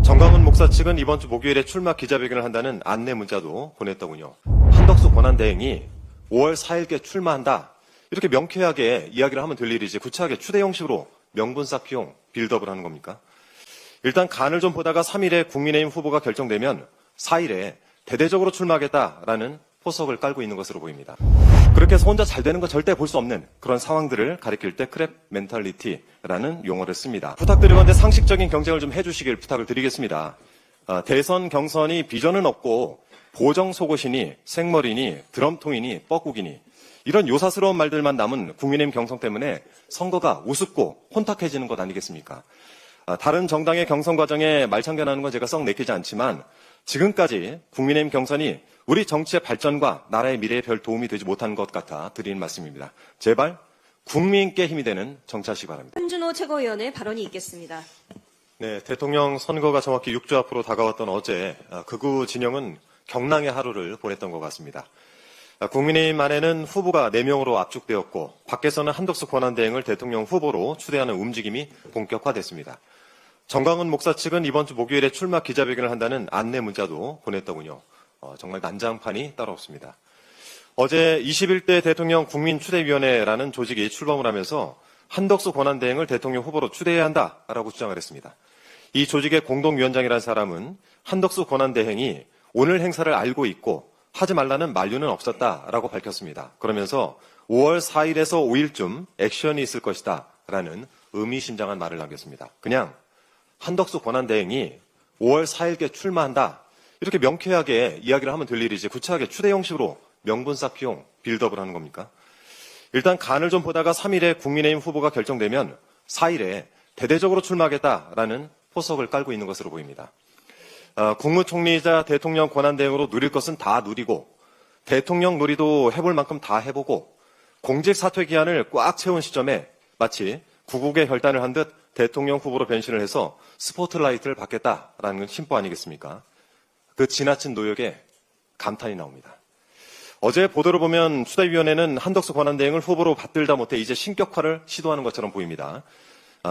정강훈 목사 측은 이번 주 목요일에 출마 기자회견을 한다는 안내 문자도 보냈더군요. 한덕수 권한대행이 5월 4일께 출마한다. 이렇게 명쾌하게 이야기를 하면 될 일이지 구차하게 추대 형식으로 명분 쌓기용 빌드업을 하는 겁니까? 일단 간을 좀 보다가 3일에 국민의힘 후보가 결정되면 4일에 대대적으로 출마하겠다라는 포석을 깔고 있는 것으로 보입니다. 그렇게 해서 혼자 잘 되는 거 절대 볼 수 없는 그런 상황들을 가리킬 때 크랩 멘탈리티라는 용어를 씁니다. 부탁드리건데 상식적인 경쟁을 좀 해주시길 부탁을 드리겠습니다. 대선 경선이 비전은 없고 보정 속옷이니 생머리니 드럼통이니 뻐꾸기니 이런 요사스러운 말들만 남은 국민의힘 경선 때문에 선거가 우습고 혼탁해지는 것 아니겠습니까? 다른 정당의 경선 과정에 말참견하는 건 제가 썩 내키지 않지만 지금까지 국민의힘 경선이 우리 정치의 발전과 나라의 미래에 별 도움이 되지 못한 것 같아 드리는 말씀입니다. 제발 국민께 힘이 되는 정치하시기 바랍니다. 한준호 최고위원의 발언이 있겠습니다. 네, 대통령 선거가 정확히 6주 앞으로 다가왔던 어제 극우 진영은 경랑의 하루를 보냈던 것 같습니다. 국민의힘 안에는 후보가 4명으로 압축되었고 밖에서는 한덕수 권한대행을 대통령 후보로 추대하는 움직임이 본격화됐습니다. 정강훈 목사 측은 이번 주 목요일에 출마 기자회견을 한다는 안내 문자도 보냈더군요. 정말 난장판이 따로 없습니다. 어제 21대 대통령 국민추대위원회라는 조직이 출범을 하면서 한덕수 권한대행을 대통령 후보로 추대해야 한다라고 주장을 했습니다. 이 조직의 공동위원장이라는 사람은 한덕수 권한대행이 오늘 행사를 알고 있고 하지 말라는 만류는 없었다라고 밝혔습니다. 그러면서 5월 4일에서 5일쯤 액션이 있을 것이다 라는 의미심장한 말을 남겼습니다. 그냥 한덕수 권한대행이 5월 4일께 출마한다. 이렇게 명쾌하게 이야기를 하면 될 일이지 구차하게 추대 형식으로 명분 쌓기용 빌드업을 하는 겁니까? 일단 간을 좀 보다가 3일에 국민의힘 후보가 결정되면 4일에 대대적으로 출마하겠다라는 포석을 깔고 있는 것으로 보입니다. 국무총리이자 대통령 권한대행으로 누릴 것은 다 누리고 대통령 놀이도 해볼 만큼 다 해보고 공직 사퇴 기한을 꽉 채운 시점에 마치 구국의 결단을 한 듯 대통령 후보로 변신을 해서 스포트라이트를 받겠다라는 심보 아니겠습니까? 그 지나친 노력에 감탄이 나옵니다. 어제 보도를 보면 추대위원회는 한덕수 권한대행을 후보로 받들다 못해 이제 신격화를 시도하는 것처럼 보입니다.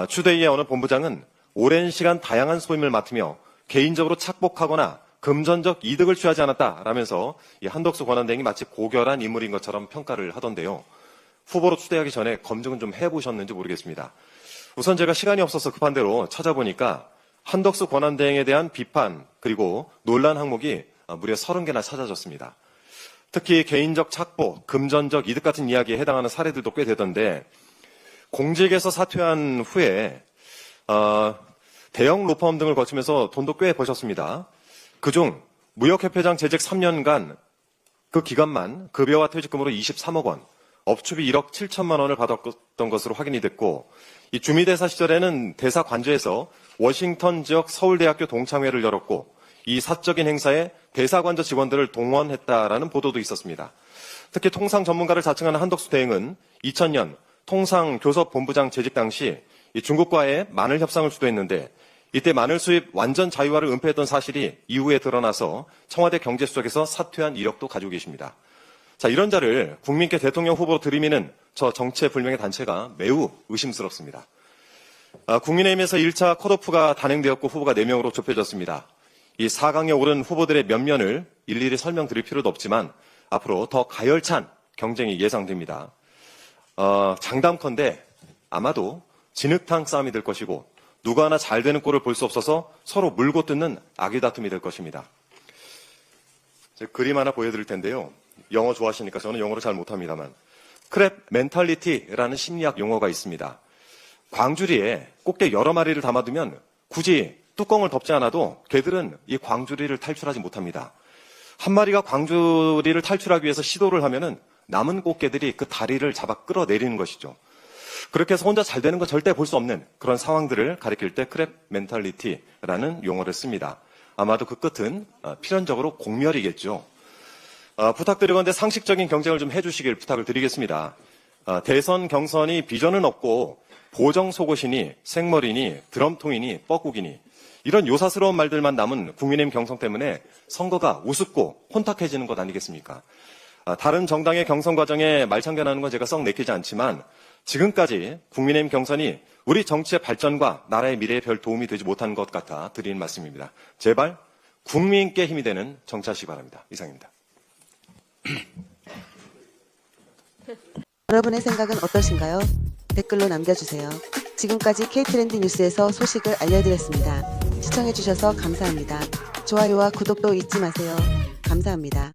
추대위의 어느 본부장은 오랜 시간 다양한 소임을 맡으며 개인적으로 착복하거나 금전적 이득을 취하지 않았다라면서 이 한덕수 권한대행이 마치 고결한 인물인 것처럼 평가를 하던데요. 후보로 추대하기 전에 검증은 좀 해보셨는지 모르겠습니다. 우선 제가 시간이 없어서 급한 대로 찾아보니까 한덕수 권한대행에 대한 비판 그리고 논란 항목이 무려 30개나 찾아졌습니다. 특히 개인적 착복, 금전적 이득 같은 이야기에 해당하는 사례들도 꽤 되던데 공직에서 사퇴한 후에 대형 로펌 등을 거치면서 돈도 꽤 버셨습니다. 그중 무역협회장 재직 3년간 그 기간만 급여와 퇴직금으로 23억 원, 업추비 1억 7천만 원을 받았던 것으로 확인이 됐고 이 주미대사 시절에는 대사 관저에서 워싱턴 지역 서울대학교 동창회를 열었고 이 사적인 행사에 대사 관저 직원들을 동원했다라는 보도도 있었습니다. 특히 통상 전문가를 자칭하는 한덕수 대행은 2000년 통상교섭본부장 재직 당시 이 중국과의 마늘 협상을 주도했는데 이때 마늘 수입 완전 자유화를 은폐했던 사실이 이후에 드러나서 청와대 경제수석에서 사퇴한 이력도 가지고 계십니다. 자, 이런 자를 국민께 대통령 후보로 들이미는 저 정체불명의 단체가 매우 의심스럽습니다. 국민의힘에서 1차 컷오프가 단행되었고 후보가 4명으로 좁혀졌습니다. 이 4강에 오른 후보들의 면면을 일일이 설명드릴 필요도 없지만 앞으로 더 가열찬 경쟁이 예상됩니다. 장담컨대 아마도 진흙탕 싸움이 될 것이고 누가 하나 잘 되는 꼴을 볼 수 없어서 서로 물고 뜯는 아귀다툼이 될 것입니다. 제가 그림 하나 보여드릴 텐데요. 영어 좋아하시니까 저는 영어를 잘 못합니다만 크랩 멘탈리티라는 심리학 용어가 있습니다. 광주리에 꽃게 여러 마리를 담아두면 굳이 뚜껑을 덮지 않아도 개들은 이 광주리를 탈출하지 못합니다. 한 마리가 광주리를 탈출하기 위해서 시도를 하면은 남은 꽃게들이 그 다리를 잡아 끌어내리는 것이죠. 그렇게 해서 혼자 잘 되는 거 절대 볼 수 없는 그런 상황들을 가리킬 때 크랩 멘탈리티라는 용어를 씁니다. 아마도 그 끝은 필연적으로 공멸이겠죠. 부탁드리건데 상식적인 경쟁을 좀 해주시길 부탁을 드리겠습니다. 대선 경선이 비전은 없고 보정 속옷이니 생머리니 드럼통이니 뻐꾸기니 이런 요사스러운 말들만 남은 국민의힘 경선 때문에 선거가 우습고 혼탁해지는 것 아니겠습니까? 다른 정당의 경선 과정에 말참견하는 건 제가 썩 내키지 않지만 지금까지 국민의힘 경선이 우리 정치의 발전과 나라의 미래에 별 도움이 되지 못한 것 같아 드리는 말씀입니다. 제발 국민께 힘이 되는 정치하시기 바랍니다. 이상입니다. 여러분의 생각은 어떠신가요? 댓글로 남겨주세요. 지금까지 KT랜드 뉴스에서 소식을 알려드렸습니다. 시청해주셔서 감사합니다. 좋아요와 구독도 잊지 마세요. 감사합니다.